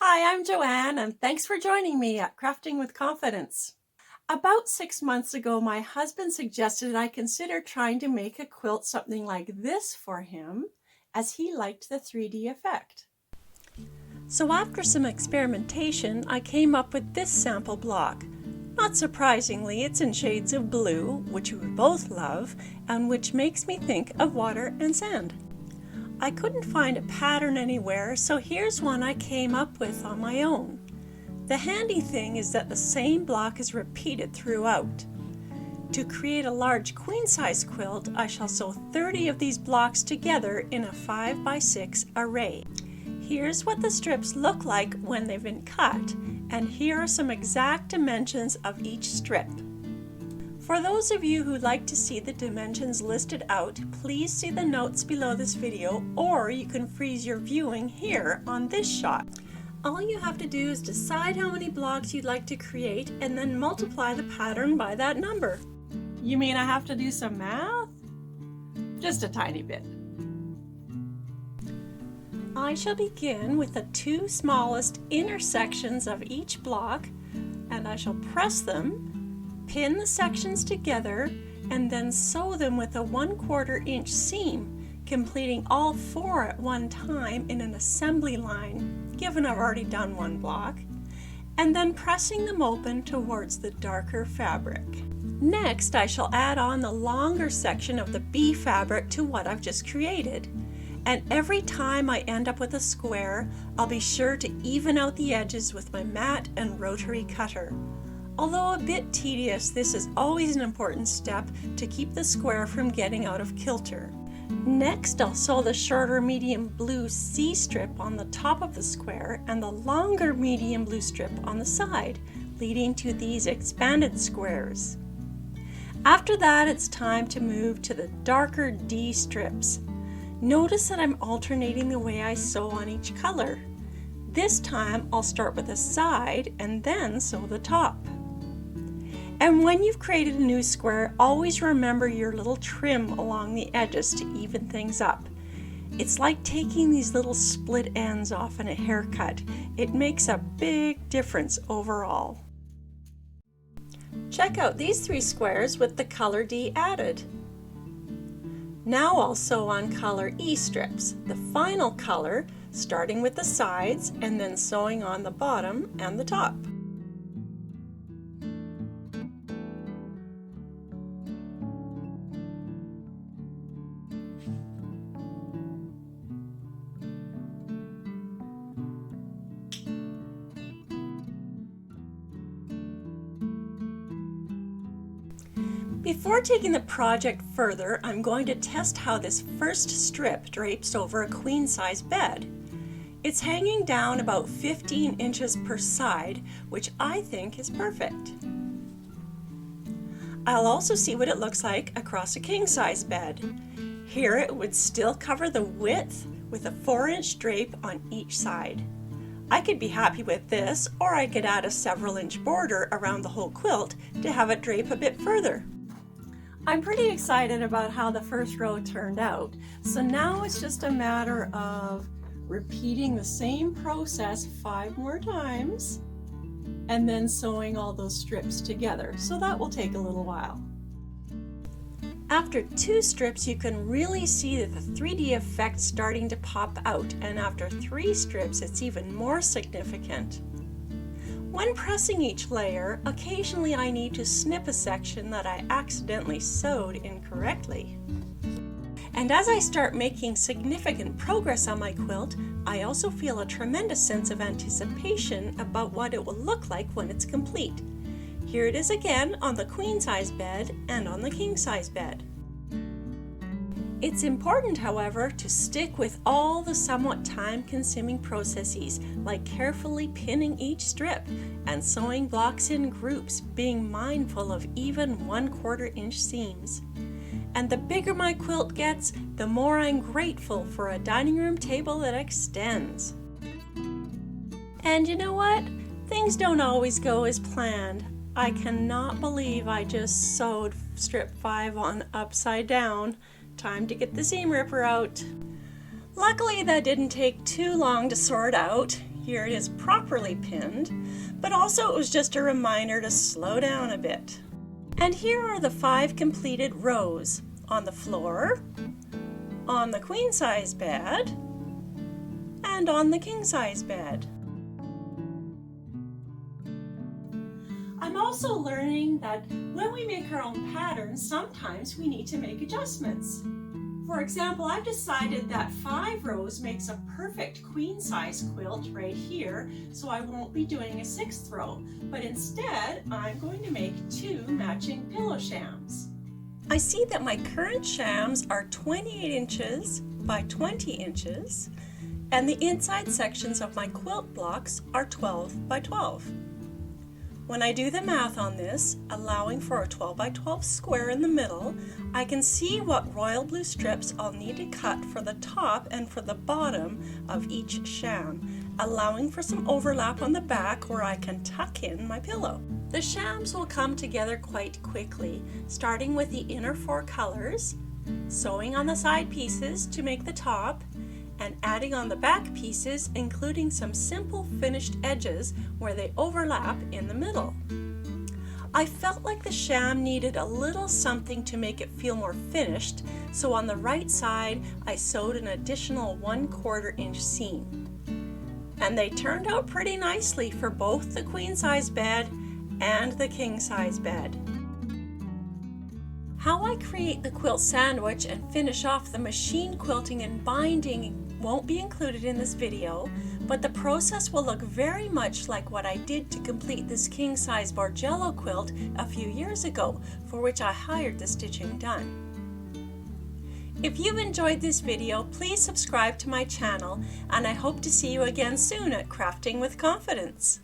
Hi, I'm Joanne, and thanks for joining me at Crafting with Confidence. About 6 months ago, my husband suggested I consider trying to make a quilt something like this for him, as he liked the 3D effect. So after some experimentation, I came up with this sample block. Not surprisingly, it's in shades of blue, which we both love, and which makes me think of water and sand. I couldn't find a pattern anywhere, so here's one I came up with on my own. The handy thing is that the same block is repeated throughout. To create a large queen-size quilt, I shall sew 30 of these blocks together in a 5x6 array. Here's what the strips look like when they've been cut, and here are some exact dimensions of each strip. For those of you who like to see the dimensions listed out, please see the notes below this video, or you can freeze your viewing here on this shot. All you have to do is decide how many blocks you'd like to create and then multiply the pattern by that number. You mean I have to do some math? Just a tiny bit. I shall begin with the two smallest intersections of each block, and I shall press them, pin the sections together, and then sew them with a 1/4 inch seam, completing all 4 at one time in an assembly line, given I've already done one block, and then pressing them open towards the darker fabric. Next, I shall add on the longer section of the B fabric to what I've just created. And every time I end up with a square, I'll be sure to even out the edges with my mat and rotary cutter. Although a bit tedious, this is always an important step to keep the square from getting out of kilter. Next, I'll sew the shorter medium blue C strip on the top of the square and the longer medium blue strip on the side, leading to these expanded squares. After that, it's time to move to the darker D strips. Notice that I'm alternating the way I sew on each color. This time, I'll start with the side and then sew the top. And when you've created a new square, always remember your little trim along the edges to even things up. It's like taking these little split ends off in a haircut. It makes a big difference overall. Check out these 3 squares with the color D added. Now I'll sew on color E strips, the final color, starting with the sides and then sewing on the bottom and the top. Before taking the project further, I'm going to test how this first strip drapes over a queen-size bed. It's hanging down about 15 inches per side, which I think is perfect. I'll also see what it looks like across a king-size bed. Here it would still cover the width with a 4-inch drape on each side. I could be happy with this, or I could add a several-inch border around the whole quilt to have it drape a bit further. I'm pretty excited about how the first row turned out, so now it's just a matter of repeating the same process 5 more times and then sewing all those strips together, so that will take a little while. After 2 strips, you can really see that the 3D effect starting to pop out, and after 3 strips, it's even more significant. When pressing each layer, occasionally I need to snip a section that I accidentally sewed incorrectly. And as I start making significant progress on my quilt, I also feel a tremendous sense of anticipation about what it will look like when it's complete. Here it is again on the queen-size bed and on the king-size bed. It's important, however, to stick with all the somewhat time-consuming processes, like carefully pinning each strip and sewing blocks in groups, being mindful of even 1/4 inch seams. And the bigger my quilt gets, the more I'm grateful for a dining room table that extends. And you know what? Things don't always go as planned. I cannot believe I just sewed strip 5 on upside down. Time to get the seam ripper out. Luckily, that didn't take too long to sort out. Here it is properly pinned, but also it was just a reminder to slow down a bit. And here are the 5 completed rows on the floor, on the queen size bed, and on the king size bed. I'm also learning that when we make our own patterns, sometimes we need to make adjustments. For example, I've decided that 5 rows makes a perfect queen size quilt right here, so I won't be doing a 6th row, but instead I'm going to make 2 matching pillow shams. I see that my current shams are 28 inches by 20 inches, and the inside sections of my quilt blocks are 12 by 12. When I do the math on this, allowing for a 12 by 12 square in the middle, I can see what royal blue strips I'll need to cut for the top and for the bottom of each sham, allowing for some overlap on the back where I can tuck in my pillow. The shams will come together quite quickly, starting with the inner 4 colors, sewing on the side pieces to make the top, and adding on the back pieces, including some simple finished edges where they overlap in the middle. I felt like the sham needed a little something to make it feel more finished, so on the right side I sewed an additional 1/4 inch seam. And they turned out pretty nicely for both the queen size bed and the king size bed. How I create the quilt sandwich and finish off the machine quilting and binding won't be included in this video, but the process will look very much like what I did to complete this king size Bargello quilt a few years ago, for which I hired the stitching done. If you've enjoyed this video, please subscribe to my channel, and I hope to see you again soon at Crafting with Confidence.